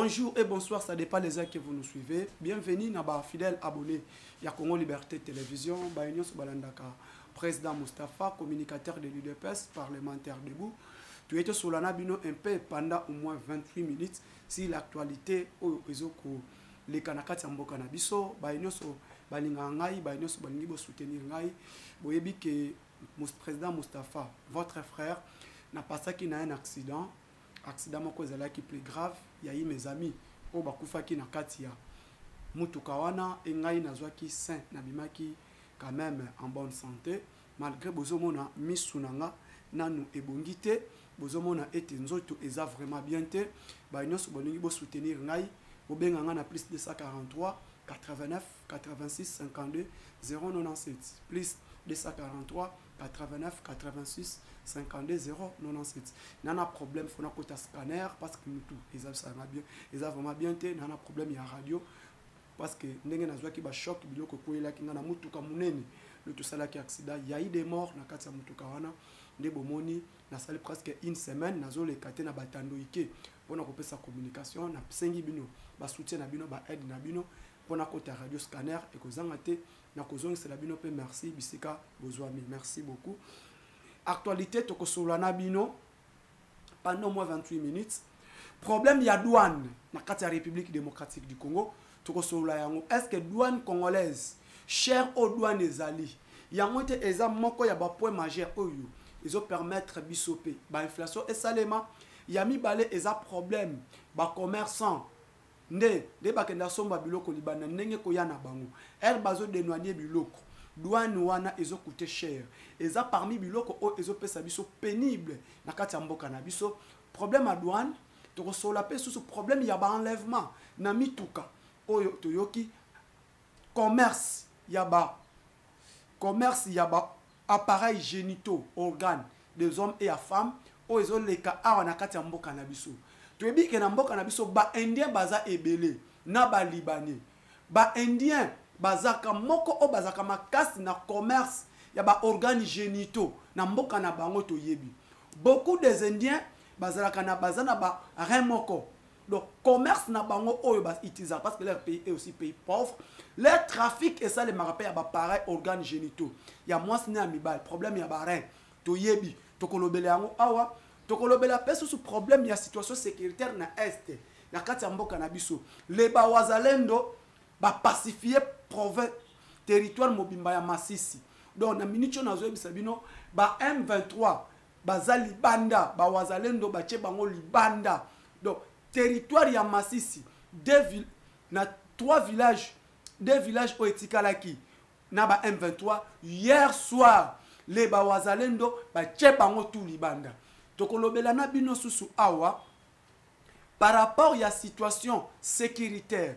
Bonjour et bonsoir, ça dépend les heures que vous nous suivez. Bienvenue à nos fidèles abonnés. Il y a Congo Liberté Télévision, Baïnios Balandaka, président Moustapha, communicateur de l'UDPS, parlementaire debout. Tu étais sur la Nabino un peu pendant au moins 28 minutes si l'actualité au les Kanakati Amboka Nabiso, Baïnios Balingangai, Baïnios Balingibo soutenir Ngai, Boyebi que le président Moustapha, votre frère, n'a pas ça qu'il a un accident. Accident qui est plus grave, il y a eu mes amis au bakufa qui na katia mutukawana engai nazwaki sain nabimaki quand même en bonne santé malgré bozomona misunanga nanu ebongite bozomona ete nzoto eza vraiment bien te ba nyonso bolingi bo soutenir ngai bobenganga na plus 243 89 86 52 097 plus 243 89 86 52 097. Nana problème faut na kota scanner parce que nous tout ça va bien, ils ont vraiment bien té nana problème ya radio parce que ndenge nazwa ki ba choc biloko ko ela ki ngana mutuka munene le tout ça là qui accident il y a eu des morts na kati ya mutuka wana nde bomoni na sali presque une semaine nazo le kate na batando ike pona ko pesa communication na sengi bino ba soutien na bino ba aide na bino pona kota radio scanner et ko zanga te na ko zongi c'est la bino pe merci bisika bozwami merci beaucoup. Actualité toko solana bino pendant moins 28 minutes. Problème ya douane na kati ya République démocratique du Congo toko sola yango. Est-ce que douane congolaise cher aux douanes ezali yango te eza moko ya ba point majeur oyo ezo permettre bisope ba inflation et salema ya mibale eza problème ba commerçant nde ba kenda somba biloko libana ndenge ko yana bango er bazo dénouer biloko douane wana ezo coûter cher eza parmi biloko o ezo pesa biso pénible na kati ya mboka na biso problème à douane to sola pe sous problème ya ba enlèvement na mituka oyo toyoki commerce ya ba appareils génitaux organes des hommes et à femmes o ezo leka awa na kati ya mboka na biso toyebi ke na mboka na biso ba indien baza ebele na ba libanais ba indien bazaka moko o bazaka makasi na commerce ya ba organes génitaux na mboka na bango toyebi beaucoup des indiens bazalaka na bazana ba remoko donc commerce na bango oyo ba itisa parce que leur pays est aussi pays pauvre leur trafic et ça les marapé ya ba pareil organes génitaux ya mwasi na mibal problème ya ba rein toyebi tokolobela yango awa tokolobela peso sous problème ya situation sécuritaire na est na kati ya mboka na biso les ba wazalendo ba pacifier province territoire mobimba ya Masisi donc na minicho nazo ebisa bino ba M23 baza libanda ba wazalendo ba che bango libanda donc territoire ya Masisi deux villages oetikalaki na ba M23 hier soir les ba wazalendo ba che bango tout libanda tokolobela na bino susu awa par rapport à la situation sécuritaire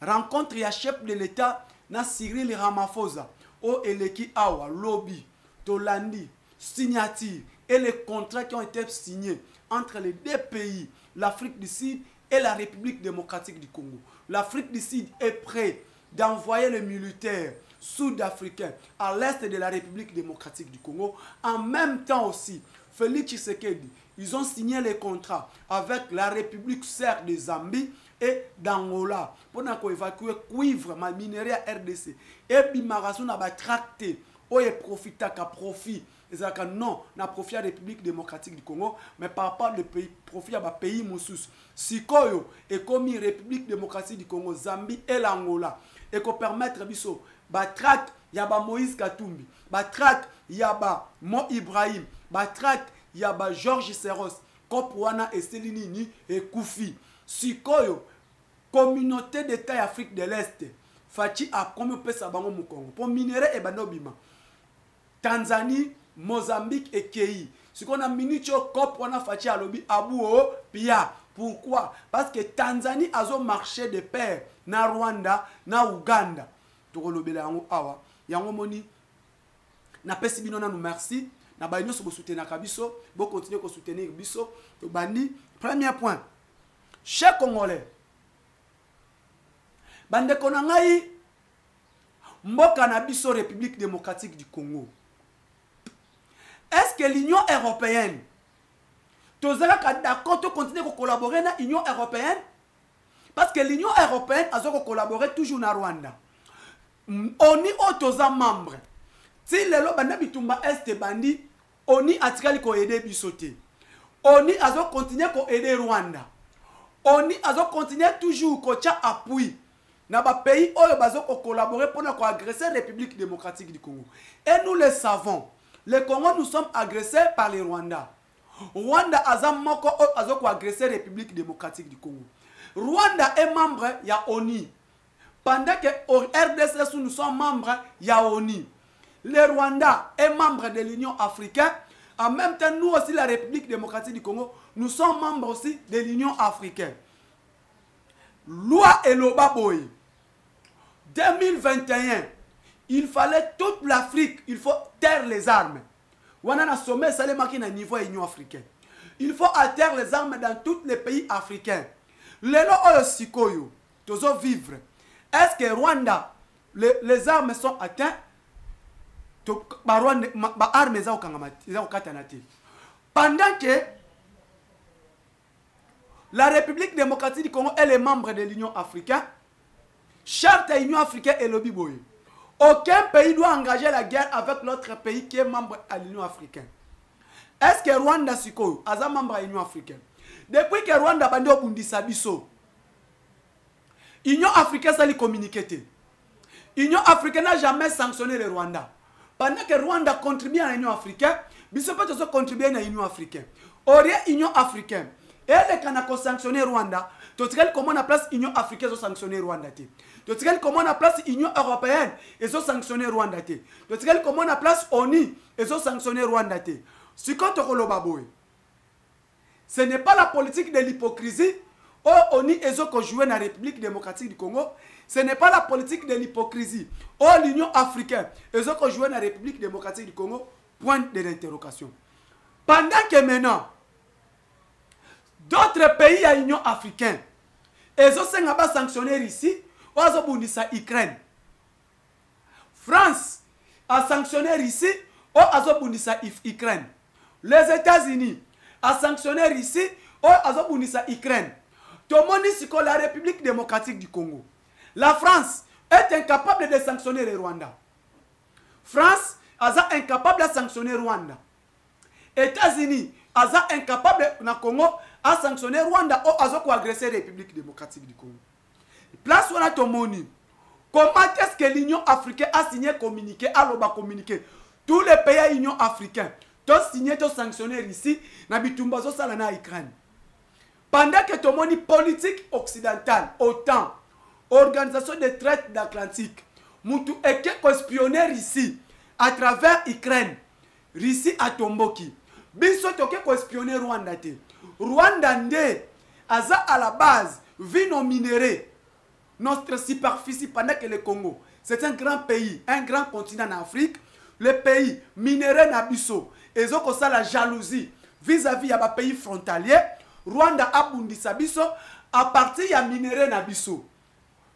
rencontre ya chef de l'État na Cyril Ramaphosa au eleki awa lobby tolandi signature et les contrats qui ont été signés entre les deux pays l'Afrique du Sud et la République démocratique du Congo. L'Afrique du Sud est prêt d'envoyer les militaires sud-africains à l'est de la République démocratique du Congo. En même temps aussi, Félix Tshisekedi, ils ont signé les contrats avec la République serbe de Zambie et d'Angola pour évacuer cuivre, minerai à RDC. Et Bimarasu n'a pas tracté, où est profita qu'à profit. C'est-à-dire non, n'a profit à la République démocratique du Congo, mais par rapport au pays, profit à la pays Moussous. Sikoyo est comme la République démocratique du Congo, Zambie et l'Angola. Et qu'on permettre biso, batrak, yaba Moïse Katumbi, batrak, yaba Mo Ibrahim, batrak, yaba Georges Seros, Kopwana et Selinini et Koufi. Sikoyo, communauté d'État Afrique de l'Est, Fachi a comme pesa bango mukongo. Pour minerai et banobima. Tanzanie, Mozambique et Kei. Ce qu'on a minicho cop on a Fachi à lobby Abouo Pia. Pourquoi? Parce que Tanzanie a un marché de paix na Rwanda, na Uganda. Toko lobela yango awa. Yango moni na pesi bino na nous merci. Na ba nyonso bo soutenir kabiso, bo continuer ko soutenir biso. To bandi premier point. Chers Congolais, bande konangai mboka na biso République démocratique du Congo. Est-ce que l'Union européenne tozalaka d'accord to continuer à collaborer na Union européenne parce que l'Union européenne a collaboré toujours na Rwanda. Oni otoza membre. Si lelo banda bitumba este bandi, oni atikali ko aider bisoté. Oni azo continuer ko aider Rwanda. Oni azo continuer toujours ko tia appui na ba pays oyo bazo ko collaborer pour na ko agresser la République démocratique du Congo. Et nous le savons. Le Congo, nous sommes agressés par les Rwandais. Rwanda azamoko azo ko agresser la République démocratique du Congo. Rwanda est membre ya ONU. Pendant que au RDC nous sommes membres ya ONU. Le Rwanda est membre de l'Union africaine. En même temps, nous aussi, la République démocratique du Congo, nous sommes membres aussi de l'Union africaine. Loi et Lobaboy. 2021, il fallait toute l'Afrique, il faut taire les armes. On a sommet, ça les marqué à niveau de l'Union africaine. Il faut taire les armes dans tous les pays africains. Les lois sikoyo, tous vivre. Est-ce que Rwanda, les armes sont atteintes? Pendant que la République démocratique du Congo est membre de l'Union africaine, charte de l'Union africaine est le biboye. Aucun pays doit engager la guerre avec l'autre pays qui est membre de l'Union africaine. Est-ce que Rwanda sikoyo est membre de l'Union africaine? Depuis que Rwanda bandi obundisa biso, l'Union africaine s'est communiquée. L'Union africaine n'a jamais sanctionné le Rwanda. Pendant que Rwanda contribue à l'Union africaine, biso peut aussi contribuer à l'Union africaine. Aurait l'Union africaine. Et les Kanako sanctionné Rwanda, tu sais comment on a place l'Union africaine ont sanctionné Rwanda. Tu sais comment on a place l'Union européenne et ont sanctionné Rwanda. Tu sais comment on a place ONU et ont sanctionné Rwanda. Ce n'est pas la politique de l'hypocrisie. ONU et ont joué dans la République démocratique du Congo. Ce n'est pas la politique de l'hypocrisie. L'Union africaine et ont joué dans la République démocratique du Congo. Point de l'interrogation. Pendant que maintenant, d'autres pays à l'Union africaine, ils ont sanctionné ici, ils ont Ukraine. France a sanctionné ici, ils ont Ukraine. Les États-Unis a sanctionné ici, ils ont Ukraine. Tout le monde dit que la République démocratique du Congo, la France est incapable de sanctionner le Rwanda. France est incapable de sanctionner le Rwanda. États-Unis sont incapables na Congo à sanctionner Rwanda ou à agresser la République démocratique du Congo. Place où on a tout le monde. Comment est-ce que l'Union africaine a signé communiqué, a communiqué? Tous les pays de l'Union africaine, tous signé, tous sanctionné ici, na bitumbazo salana Ukraine. Pendant que tout le monde politique occidentale, OTAN, Organisation de traite d'Atlantique, Moutou Eke espionner ici, à travers Ukraine, Russie à Tomboki. Biso toke espionner Rwanda. Rwanda nde, aza à la base, vit nos minéraux, notre superficie pendant que le Congo, c'est un grand pays, un grand continent en Afrique. Le pays minéraux nabiso, et ont ça la jalousie vis-à-vis à pays frontalier. Rwanda a bundisa biso à partir ya minéraux nabiso.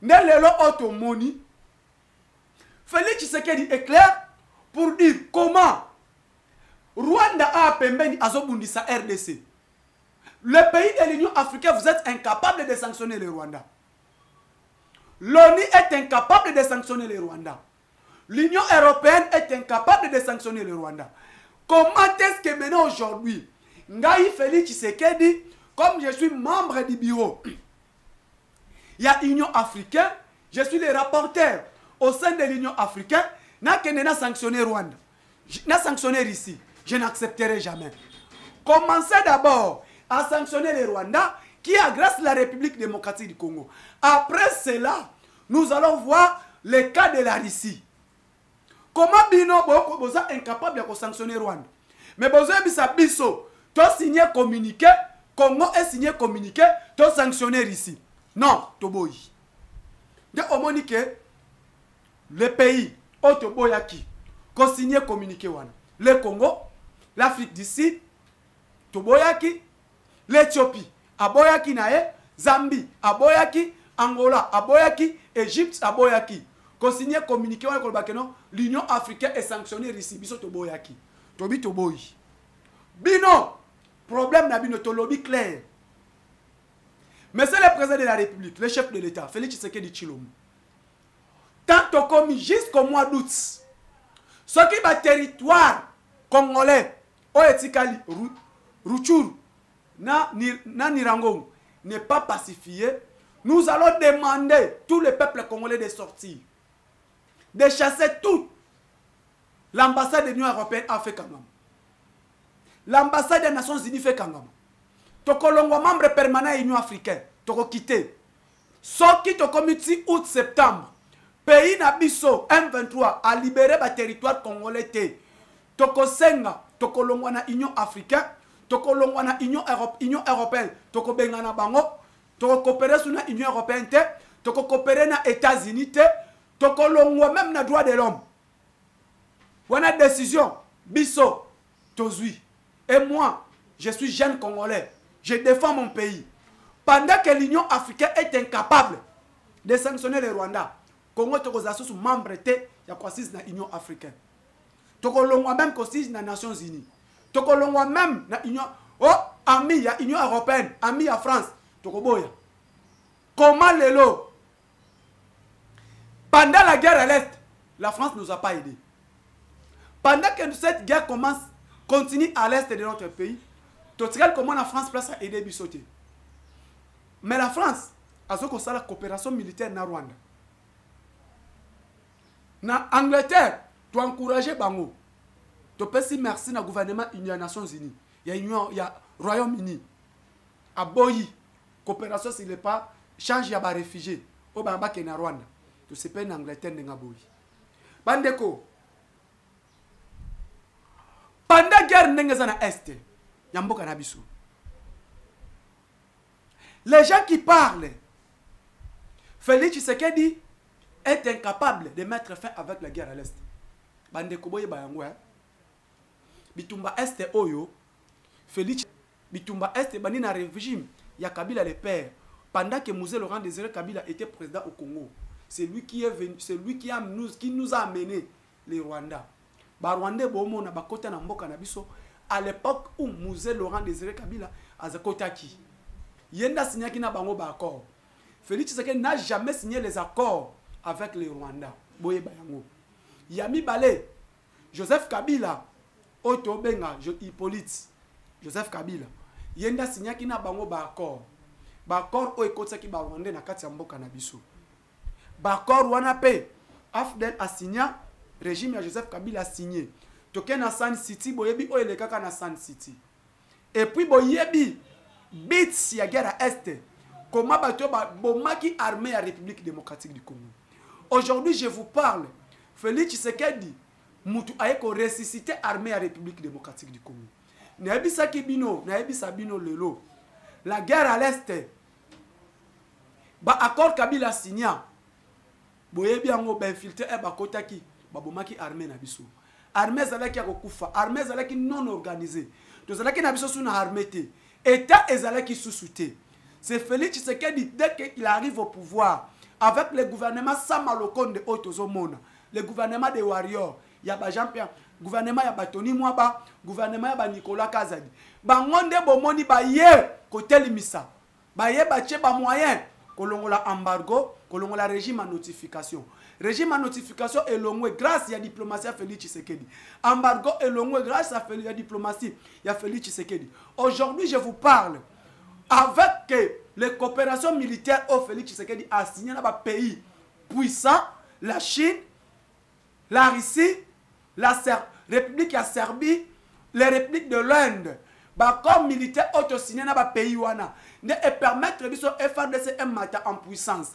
Nelelo automoni. Félix Tshisekedi est clair pour dire comment Rwanda a pembeni azobundisa RDC. Le pays de l'Union africaine, vous êtes incapable de sanctionner le Rwanda. L'ONU est incapable de sanctionner le Rwanda. L'Union européenne est incapable de sanctionner le Rwanda. Comment est-ce que maintenant aujourd'hui, Ngaï Félix Tshisekedi, comme je suis membre du bureau, il y a l'Union africaine, je suis le rapporteur au sein de l'Union africaine, n'a sanctionné Rwanda, n'a sanctionné ici, je n'accepterai jamais. Commencez d'abord à sanctionner le Rwanda qui agresse la République démocratique du Congo. Après cela, nous allons voir le cas de la Russie. Comment Bino vous êtes incapable de sanctionner Rwanda? Mais vous avez biso, tu as signé communiqué, Congo est signé communiqué, tu as sanctionné ici. Non, Toboyi. De Omonike, le pays, Otoboyaki, qui a signé communiqué wana. Le Congo, l'Afrique du Sud, Toboyaki, l'Éthiopie, Aboyaki nae, Zambie, Aboyaki, Angola, Aboyaki, Égypte, Aboyaki. Qui signé communiqué wana kolbakeno, l'Union africaine est sanctionnée ici, biso Toboyaki. Tobi Toboyi. Bino, problème n'a pas de lobby clair. Mais c'est le président de la République, le chef de l'État, Félix Tshisekedi Tshilombo. Tant comme jusqu'au mois d'août, ce qui va territoire congolais, Oetikali, Rutshuru, Nirango, n'est pas pacifié, nous allons demander tous les peuples congolais de sortir, de chasser tout. L'ambassade de l'Union européenne a fait Kangama. L'ambassade des Nations Unies fait Kangama. Tokolongwa membre permanent de l'Union africaine, toko quitté. Soki toko miti août septembre, pays Nabiso M23 a libéré le territoire congolais. Toko senga, toko longwa na Union africaine, toko longwa na Union européenne, toko bengana bango, toko coopérer sur la Union européenne, toko coopérer na États-Unis, toko longwa même na droit de l'homme. Wana décision, biso, tozui. Et moi, je suis jeune congolais. Je défends mon pays. Pendant que l'Union africaine est incapable de sanctionner le Rwanda, Congo est sous membre de l'Union africaine. Toko longwa même consiste dans les Nations Unies. Toko longwa même dans l'Union. Oh, ami, il y a l'Union européenne, ami à France. Toko boya. Comment l'élo? Pendant la guerre à l'Est, la France ne nous a pas aidés. Pendant que cette guerre continue à l'Est de notre pays, comment la France place à aider Bissoté. Mais la France a fait la coopération militaire dans Rwanda. Dans l'Angleterre, tu as encouragé Bango. Tu peux dire merci au gouvernement des Nations Unies. Il y a Royaume-Uni. À Boyi, coopération s'il n'est pas, change, il y a des réfugiés. Au Bamba qui est dans Rwanda. Tu sais pas en Angleterre, dans Boyi. Bandeko. Pendant la guerre dans l'Est, Yamboka Nabiso. Les gens qui parlent, Félix Tshisekedi est incapable de mettre fin avec la guerre à l'Est. Bandeko boye bayangwa. Bitumba Est Oyo, Félix Bitumba Est bani na régime ya Kabila le père. Pendant que Mouzé Laurent Désiré Kabila était président au Congo, c'est lui qui est venu, c'est lui qui nous a amené les Rwandais. Rwandais bomo na bakota na mboka na biso à l'époque où Mouzé Laurent Désiré Kabila azakotaki. Yenda signé qui na bango ba accord. Félix Tshisekedi n'a jamais signé les accords avec les Rwandais. Boye bayango. Yami Balé, Joseph Kabila, Otto Benga, Hippolyte, Joseph Kabila. Yenda signé qui na bango ba accord. Ba accord o ekotaki ba Rwandais na kati ya mboka na biso. Ba accord wana pe Afdel a signé. Régime à Joseph Kabila a signé. Toké na San City, boyebi o elekaka na San City. Et puis boyebi bits ya guerre à Est. Comment bato ba bomaki armée à République démocratique du Congo. Aujourd'hui, je vous parle. Félix Tshisekedi mutu ayeko ressusciter armée à République démocratique du Congo. Nayebi sakibino, nayebi sabino lelo. La guerre à l'Est. Ba accord Kabila signé. Boyebi ango ba infiltré e ba kotaki. Babomaki armée na biso. Armée zalaki akokufa, armée zalaki non organisée. To zalaki na biso suna armée te. État ezalaki sous-souté. C'est Félix Tshisekedi dès qu'il arrive au pouvoir avec le gouvernement Samalokonde de Otozomona, le gouvernement des warriors, il y a ba Jean-Pierre, gouvernement ya ba Tony Mwaba, gouvernement ya ba Nicolas Kazadi. Ba ngonde bomoni ba ye côté limisa. Ba ye ba che ba moyen kolongola embargo, kolongola régime à notification. Régime à notification est longue grâce à la diplomatie à Félix Tshisekedi. Embargo est longue grâce à la diplomatie à Félix Tshisekedi. Aujourd'hui, je vous parle avec les coopérations militaires au Félix Tshisekedi a signé dans les pays puissants, la Chine, la Russie, la République de Serbie, les républiques de l'Inde. Comme militaire auto-signé dans les pays et permettre de FARDC matin en puissance.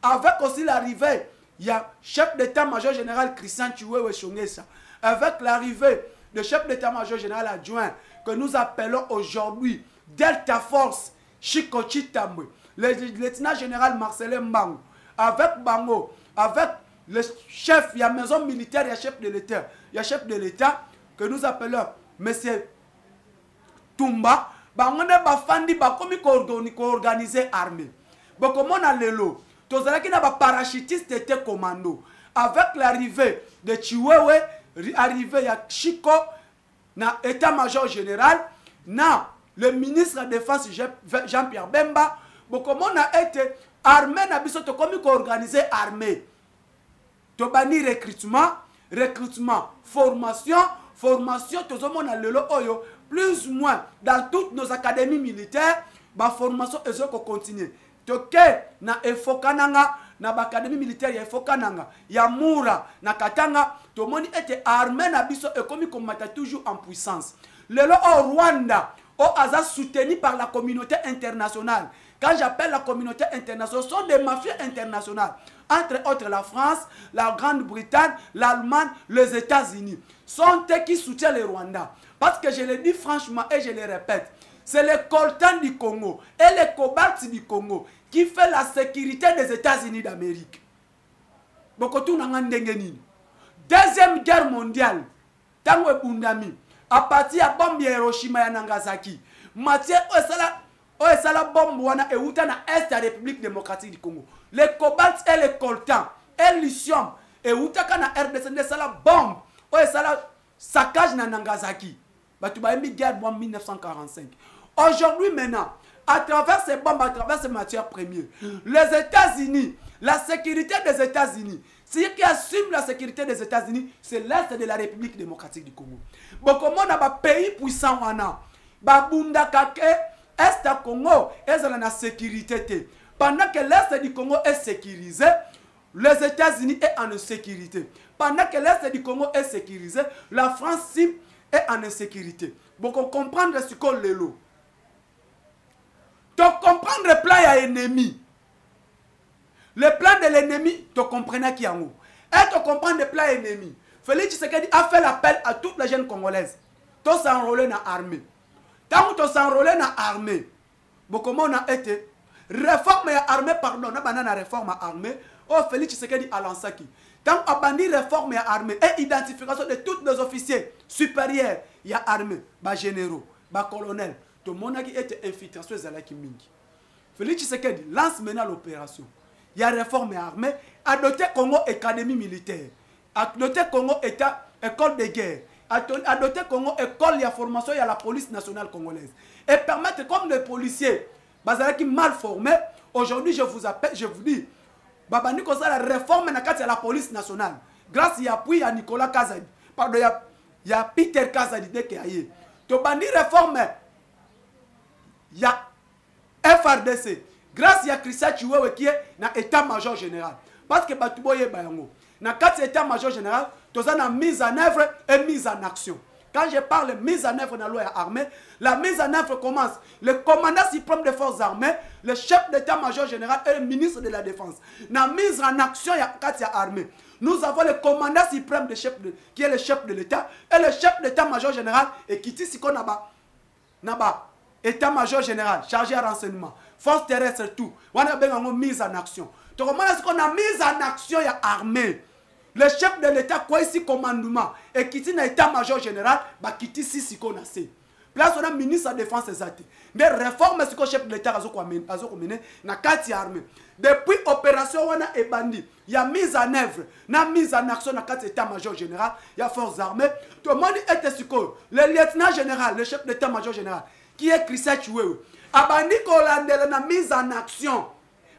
Avec aussi l'arrivée, il y a chef d'état-major général Christian Chiwewe Shongesa. Avec l'arrivée du chef d'état-major général adjoint que nous appelons aujourd'hui Delta Force Chikochi Tambwe, le lieutenant général Marcelin Mbango, avec Bango, avec le chef, il y a maison militaire, il y a chef de l'État. Il y a chef de l'État que nous appelons M. Tumba. Bango ne bafandi bakomi ko organiser armée. Bon comment on a le lot? Tozalaki na ba parachutiste était commando. Avec l'arrivée de Chiwewe, arrivée ya Chiko na état-major général, na le ministre de la Défense Jean-Pierre Bemba, comment on a été armé, comment on a organisé armée. Tobani recrutement, formation, tout le monde a le oyo, plus ou moins dans toutes nos académies militaires, la formation est continue. Toke na efokananga na bakademi militaire ya efokananga ya Mura na Katanga to moni était armé na biso et comme combattant toujours en puissance. Lelo au Rwanda au Aza soutenu par la communauté internationale. Quand j'appelle la communauté internationale, ce sont des mafias internationales. Entre autres la France, la Grande-Bretagne, l'Allemagne, les États-Unis. Sont eux qui soutiennent le Rwanda. Parce que je le dis franchement et je le répète, c'est le coltan du Congo et le cobalt du Congo qui fait la sécurité des États-Unis d'Amérique. Deuxième guerre mondiale, tango ebundami, à partir de bombe Hiroshima et Nagasaki, matière la bombe wana euta na est de la République démocratique du Congo. Le cobalt et le coltan et le lithium euta kana RDC de la bombe, la saccage na Nagasaki. Batuba emi guerre en 1945. Aujourd'hui maintenant, à travers ces bombes, à travers ces matières premières, les États-Unis, la sécurité des États-Unis, ceux qui assument la sécurité des États-Unis, c'est l'Est de la République démocratique du Congo. Bon, comme on a un pays puissant, Babunda Kake, Est du Congo, est dans la sécurité. Pendant que l'Est du Congo est sécurisé, les États-Unis sont en sécurité. Pendant que l'Est du Congo est sécurisé, la France est en insécurité. Bon, on comprend ce qu'on est là. Tu comprends le plan de l'ennemi. Le plan de l'ennemi, tu comprends qui est en haut. Et tu comprends le plan de l'ennemi. Félix Tshisekedi a fait l'appel à toutes les jeunes congolaises. Tu s'enrôler dans l'armée. Tant que tu s'enrôler dans l'armée, comment on a été réforme à l'armée, pardon, on a une réforme à l'armée. Oh, Félix Tshisekedi a lancé qui. Tant qu'on a banni réforme à l'armée et identification de tous nos officiers supérieurs, il y a armée, généraux, colonels. Tout le monde qui était infiltration Zalaki Mingi. Félix Tshisekedi lance maintenant l'opération. Il y a réforme armée, adopté Congo Académie militaire, adopté Congo État école de guerre, adopté Congo école de formation, il y a la police nationale congolaise. Et permettre comme les policiers, Bazalaki mal formés, aujourd'hui je vous appelle, je vous dis, Babani Kosa la réforme dans la police nationale. Grâce à l'appui à Nicolas Kazadi, pardon, il y a Peter Kazadi qui a eu. Tobani réforme. Il y a FRDC. Grâce à Christian Chiwewe qui est dans l'état-major général. Parce que Batouboye Bayango. Dans l'état-major général, tu as une mise en œuvre et mise en action. Quand je parle de mise en œuvre dans la loi armée, la mise en œuvre commence. Le commandant suprême des forces armées, le chef d'état-major général et le ministre de la Défense. Dans la mise en action, il y a armée. Nous avons le commandant suprême qui est le chef de l'État et le chef d'état-major général et qui dit qu'on a état-major général, chargé à renseignement, force terrestre, tout. On a bien mise en action. Tu comprends ce qu'on a mis en action, il y a armée. Le chef de l'État, quoi ici, commandement, et qui dit l'état-major général, bah qui dit ici, qu'on a fait. Place on a ministre de la Défense exact. Mais réforme ce que le chef de l'État a mené dans 4 armées. Depuis l'opération on a bandit, il y a mise en œuvre, na mise en action dans 4 états-major général, il y a forces armées. Tout le monde était sur le lieutenant général, le chef de l'état-major général, qui est Christian Chiwewe. Abandi Kolandela na mise en action.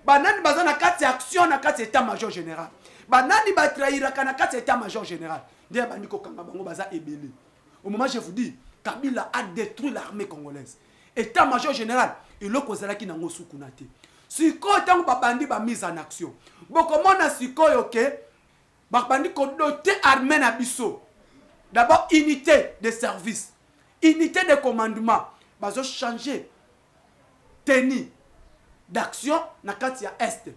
Banani bazana na 4 actions na 4 états-major général. Banani ba trahira kana 4 états-major général. Ndia bandi ko kanga bango baza ebele. Au moment je vous dis, Kabila a détruit l'armée congolaise. État-major général, il a causé qui n'a pas soukunate. Si quoi tant que bandi ba mise en action. Bon comment na si quoi ok, bandi ko doté armée na biso. D'abord unité de service, unité de commandement, bazo changer tenue d'action na katia est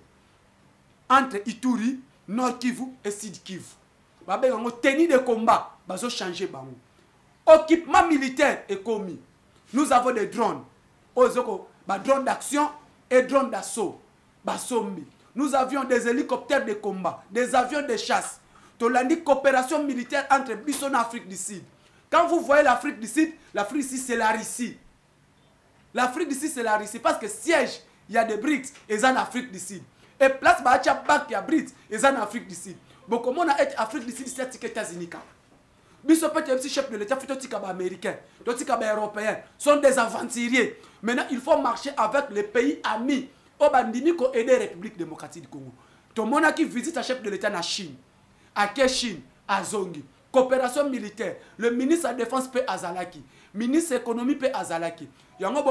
entre Ituri, Nord Kivu et Sud Kivu. Babé ngo tenue de combat, bazo changer bango. Équipement militaire est commis. Nous avons des drones. Drones d'action et drones d'assaut. Nous avions des hélicoptères de combat, des avions de chasse. Tolandi coopération militaire entre Bisson et l'Afrique du Sud. Quand vous voyez l'Afrique du Sud, l'Afrique du Sud c'est la Russie. L'Afrique du Sud c'est la Russie parce que siège, il y a des BRICS et en Afrique du Sud. Et place Bacha Bac, il y a BRICS et en Afrique du Sud. Bon, comment on a été Afrique du Sud, c'est les États-Unis. biso peut être chef de l'État, tika ba américain, tika ba européen, sont des aventuriers. Maintenant, il faut marcher avec les pays amis. Au bandini ko aider République démocratique du Congo. Tout le monde qui visite un chef de l'État en Chine, à Chine, à Zongi, coopération militaire, le ministre de la Défense peut Azalaki, ministre de l'économie peut Azalaki. Il y a un moment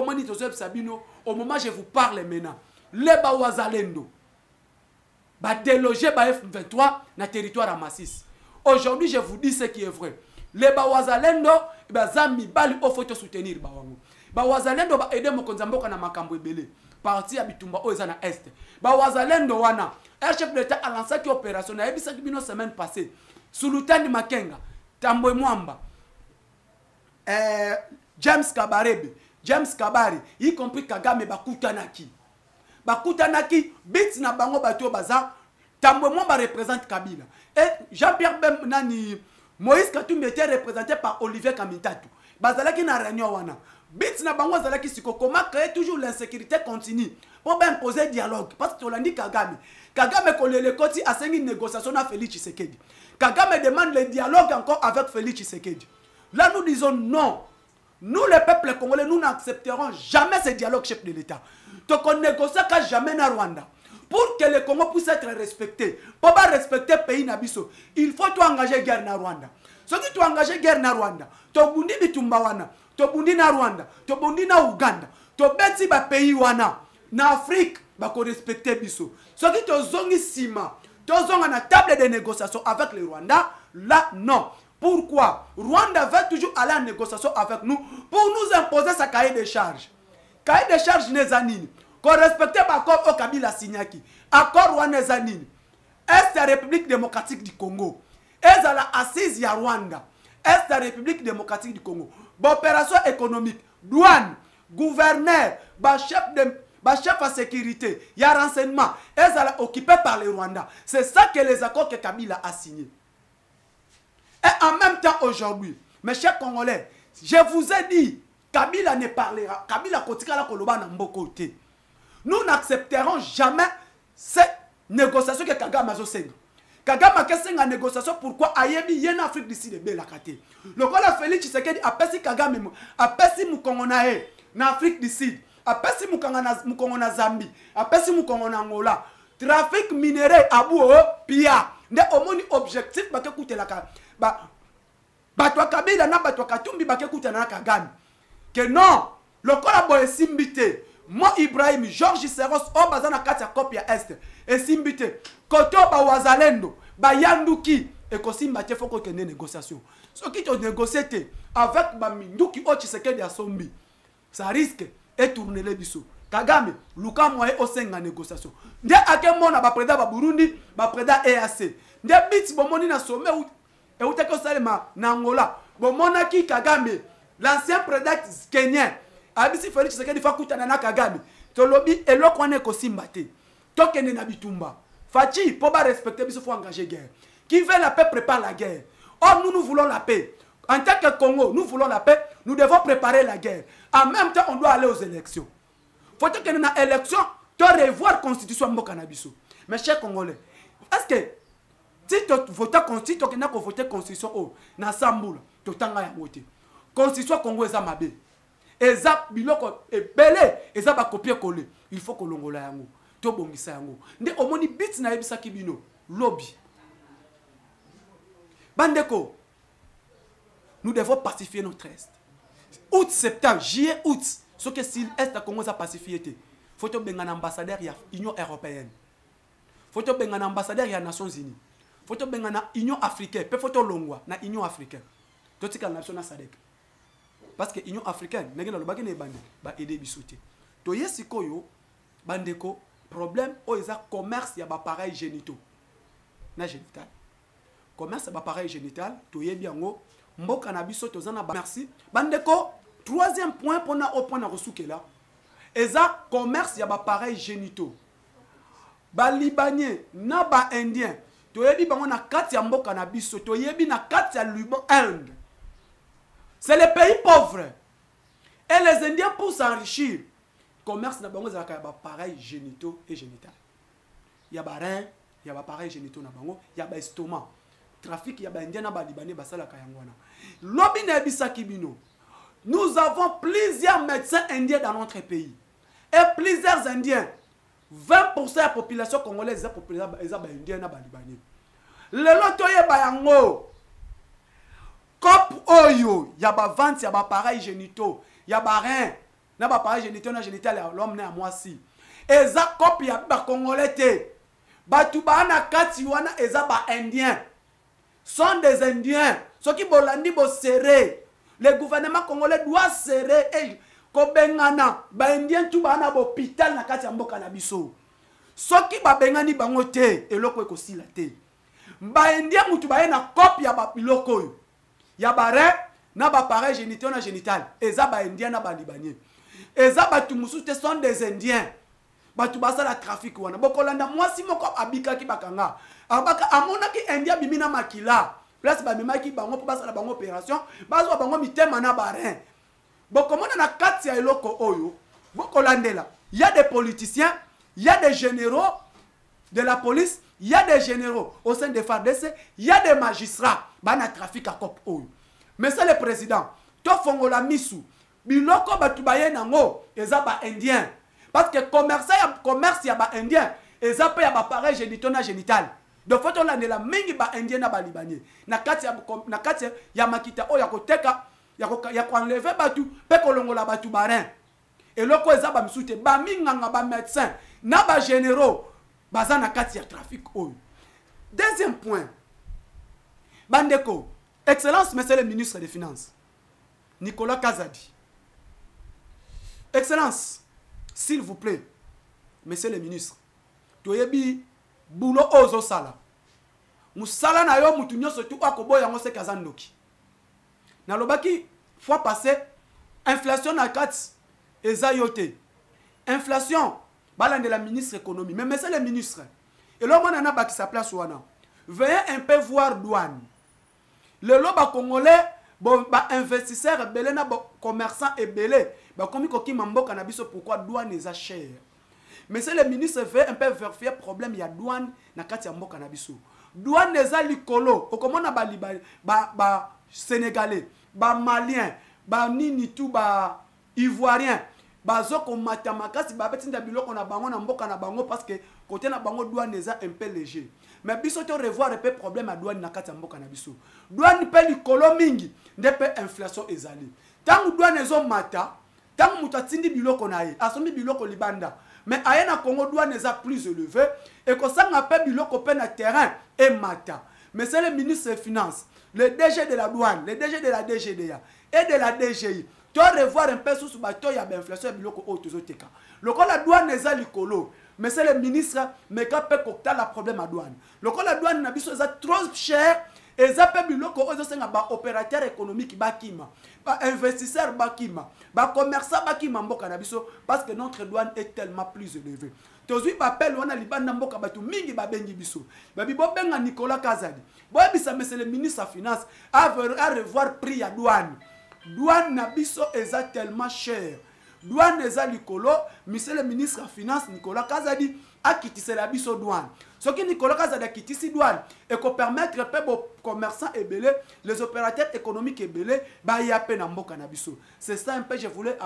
au moment où je vous parle maintenant, les Bawazalendo, va déloger F23 dans le territoire à Massis. Aujourd'hui, je vous dis ce qui est vrai. Les Bawazalendo, Zami Bali, il faut soutenir Bawango. Bawazalendo va aider mon konzamboka na makambo ebele. Parti à Bitumba oza na est. Bawazalendo wana. Un chef de l'État a lancé une opération. Il y a une semaine passée. Sous l'outan Makenga, Tambo Mwamba, James Kabarebe, James Kabari, y compris Kagame Bakutanaki. Bakutanaki, bits na bango bato baza, Tambo Mwamba représente Kabila. Et Jean-Pierre Nani, Moïse Katumbi était représenté par Olivier Kamitatu. Bazalaki na réunion wana. Bits na bango zalaki siko comment créer toujours l'insécurité continue pour bien imposer dialogue parce que Tolandi Kagame kolele koti a une négociation avec Félix Tshisekedi. Kagame demande le dialogue encore avec Félix Tshisekedi. Là nous disons non. Nous les peuples congolais nous n'accepterons jamais ce dialogue chef de l'État. Donc on négocie jamais na Rwanda. Pour que le Congo puisse être respecté, pour pas respecter le pays Nabiso, il faut tout engager guerre na Rwanda. Ce qui tu engager guerre na Rwanda, to bundi bitumba wana, to bundi na Rwanda, to bundi na Uganda, to beti ba pays wana, na Afrique, ba ko respecter biso. Ce qui to zongi sima, to zonga na table de négociation avec le Rwanda, là non. Pourquoi? Rwanda veut toujours aller en négociation avec nous pour nous imposer sa cahier de charges. Cahier de charges nezanini. Qu'on respecte l'accord au Kabila Signaki. Accord Rwanda-Zanini. Est la République démocratique du Congo. Est la assise ya Rwanda. Est la République démocratique du Congo. Opération économique, douane, gouverneur, chef à sécurité, il y a renseignement. Est occupé par les Rwandais. C'est ça que les accords que Kabila a signés. Et en même temps aujourd'hui, mes chers Congolais, je vous ai dit, Kabila ne parlera. Kabila kotikala koloba na mbokote. Nous n'accepterons jamais cette négociation que Kagame a fait. Kagame a fait une négociation pourquoi Ayebi y en Afrique d'ici de Belakate. Le roi Félix Tshisekedi a passé Kagame, a passé Mukongona en Afrique du Sud, a passé Mukongona Zambie, a passé Mukongona Angola. Trafic minerai à bout, pia. Ne omoni objectif ba ke la batwa Kabila na batwa Katumbi ba ke na Kagame. Que non, le collaborateur simbité. Moi Ibrahim Georges Seros Obazana Katia Kopia Est et simbité. Koto ba wazalendo ba yanduki et kosimbate faut que ne négociation. Ce qui te négocié avec ba minduki o Tshisekedi ya sombi. Ça risque et tourner les biso. Kagame luka moye o senga négociation. Nde akemona ba président ba Burundi, ba président EAC. Nde bits bomoni na sommet et ou teko salema na Angola. Bomona ki Kagame l'ancien président kenyan Abisi Félix Tshisekedi fa kutana na Kagame. Tolobi eloko wane ko simbate. Tokene na bitumba. Fachi pour pas respecter biso faut engager guerre. Qui veut la paix prépare la guerre. Or nous voulons la paix. En tant que Congo, nous voulons la paix, nous devons préparer la guerre. En même temps, on doit aller aux élections. Faut que dans les élections, tu revoir la constitution mboka na biso. Mes chers Congolais, est-ce que si tu votes constitution, tu as voté constitution na Samboula, tu tanga ya voter. Constitution Congo eza mabe. Eza biloko ebele eza ba copier coller. Il faut que longola yango. To bongisa yango. Nde omoni bits na yebisa kibino lobby. Bandeko, nous devons pacifier notre Est. Août, septembre, juillet, août. Ce que si l'Est a commencé à pacifier, il faut que un ambassadeur de l'Union européenne. Il faut que un ambassadeur des Nations Unies. Il faut que un Union africaine. Il faut que l'Union Union africaine. Tout ce qui est la nation SADC. Parce que l'Union africaine, nous avons aider à sauter. Donc, il y a un problème où il y a commerce, il y a appareil génitaux. Génital. Commerce, il y a appareil génital. Tu es bien haut. Merci. Bandeko, troisième point pour nous au point de ressourcer là. Et ça, commerce, il y a appareil génitaux. Ba Libanais, na ba Indien. Tu es bien on a 4 mboka na biso. Tu es bien na 4 Liban Inde. C'est les pays pauvres. Et les Indiens pour s'enrichir. Commerce na bango za ka appareil génitaux et génital. Il y a ba rein, il y a appareil génitaux na bango, il y a ba estomac. trafic ya ba indien na ba libanais basala kayangwana lobi na bisaki bino. Nous avons plusieurs médecins indiens dans notre pays et plusieurs indiens. 20% de la population congolaise est indienne na ba libanais. Le loto ye ba yango cop oyo ya ba vente ya ba pareil génitaux ya ba rein na ba pareil génitaux na génital ya l'homme na moi si eza cop ya ba congolais te batu ba na kati wana eza ba indien sont des indiens ceux qui bolandi bo serré le gouvernement congolais doit serrer et kobengana ba indien tu ba na bo hôpital na kati ya mboka na biso soki ba bengani bango te eloko ekosila te ba indien mutu ba na copie ya ba biloko oyo ya bare na ba pareil génital na génital eza ba indien na ba libanais eza batu musu te sont des indiens batu basala trafic wana bokolanda mwasi moko abikaki bakanga abaka amonaki indien bimina makila place ba memaki bango po basala bango opération bazwa bango mitema na barin bokomona na kati ya eloko oyo bokolandela il y a des politiciens il y a des généraux de la police il y a des généraux au sein des FARDC il y a des magistrats bana trafic à cop oyo monsieur le président to fongola misu biloko batu baye nango eza ba indien parce que commerce ya ba indien eza pe ya ba pareil génital na génital donc faut on la mingi ba indien na ba libanais na kati ya makita o ya koteka ya ko enlever batu pe kolongola batu barin eloko eza ba misute ba minganga ba médecin na ba généraux baza na kati ya trafic oyo. Deuxième point bandeko excellence monsieur le ministre des finances Nicolas Kazadi, excellence s'il vous plaît monsieur le ministre toyebi boulot ozo sala musala na yo mutu nyonso tu akoboya ngo se kazandoki na lobaki fois passé inflation na kati eza yote inflation balande la ministre économie mais monsieur le ministre et là mona na baki sa place wana veuillez un peu voir douane le loba congolais ba investisseur belé na ba commerçant et belé ba komi koki mamboka na biso pourquoi douane eza cher. Monsieur le ministre veut un peu vérifier problème ya douane na kati ya mboka na biso douane eza likolo okomona ba sénégalais ba malien ba nini tout ba ivoirien bazoko matamakasi ba betinda biloko na bango na mboka na bango parce que côté na bango douane eza un peu léger mais biso to revoir un peu problème à douane na kati ya mboka na biso douane pe likolo mingi ndepe inflation ezali tangu douane ezo mata tangu mutatindi biloko na ye asombi biloko libanda mais ayena Congo douane eza plus élevé et que ça n'appelle biloko pe na terrain et mata. Monsieur le ministre des Finances, le DG de la douane, le DG de la DGDA et de la DGI tu dois revoir un peu sous bateau ya inflation ya biloko o tozoteka loko la douane eza likolo. Monsieur le ministre mais ka pe kokta la problème à douane loko la douane na biso eza trop cher eza pe biloko ozo senga ba opérateur économique bakima ba investisseur bakima ba commerçant bakima mboka na biso parce que notre douane est tellement plus élevée. Tozui appel wana libanda mboka batu mingi ba bengi biso ba bibo benga Nicolas Kazadi boy bisa monsieur le ministre des Finances à revoir prix ya douane na biso eza tellement cher douane eza likolo. Monsieur le ministre des Finances Nicolas Kazadi a quitté la biso douane ce qui Nicolas Kazadi a quitté si douane et qu'on permettre aux commerçants et belé les opérateurs économiques et belé ba y a peine mboka na biso. C'est ça un peu je voulais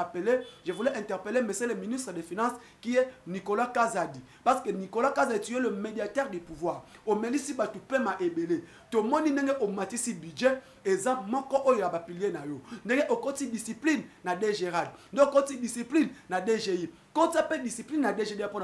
interpeller monsieur le ministre des Finances qui est Nicolas Kazadi parce que Nicolas Kazadi tu es le médiateur du pouvoir au melisi ba tu paiement et belé to moni ndenge o matisi budget eza moko oyo ya ba pilier na yo ndenge o koti discipline na DGRAD donc koti discipline na DGI quand ça peut discipline na DGDA pour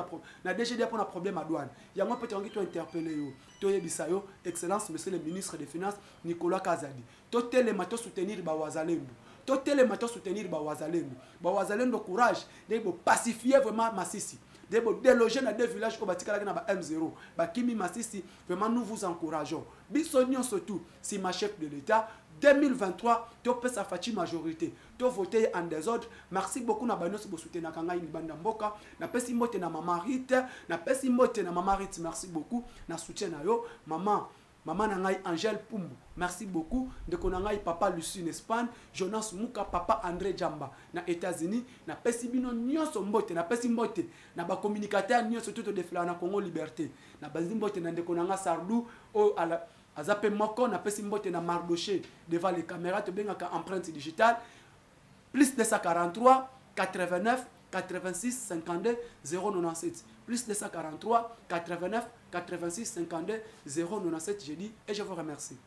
na problème à douane yango peut on interpeller yo to yebisa yo excellence monsieur le ministre des Finances Nicolas Kazadi to telema to soutenir ba wazalendo to telema to soutenir ba wazalendo courage de pacifier vraiment Masisi de déloger na deux villages au batikala na ba M0 ba kimi Masisi vraiment nous vous encourageons bisonio surtout si ma chef de l'État 2023 to pesa fachi majorité to voter en désordre. Merci beaucoup na banos bo soutenir kanga ni banda mboka na pesi mbote na mama Rite na pesi mbote na mama Rite merci beaucoup na soutien na yo maman na ngai Angèle Pumbu merci beaucoup ndeko na ngai papa Lucie Espagne Jonas Muka papa André Jamba na États-Unis na pesi bino nyonso mbote na pesi mbote na ba communicateur nyonso tout de fla na Congo Liberté na bazimbote na ndeko na nga Sardou o ala azape moko na pesi mbote na Mardoché devant les caméras to bengaka empreinte digitale plus 243 89 86 52 097 plus 243 89 86 52 097 je dis et je vous remercie.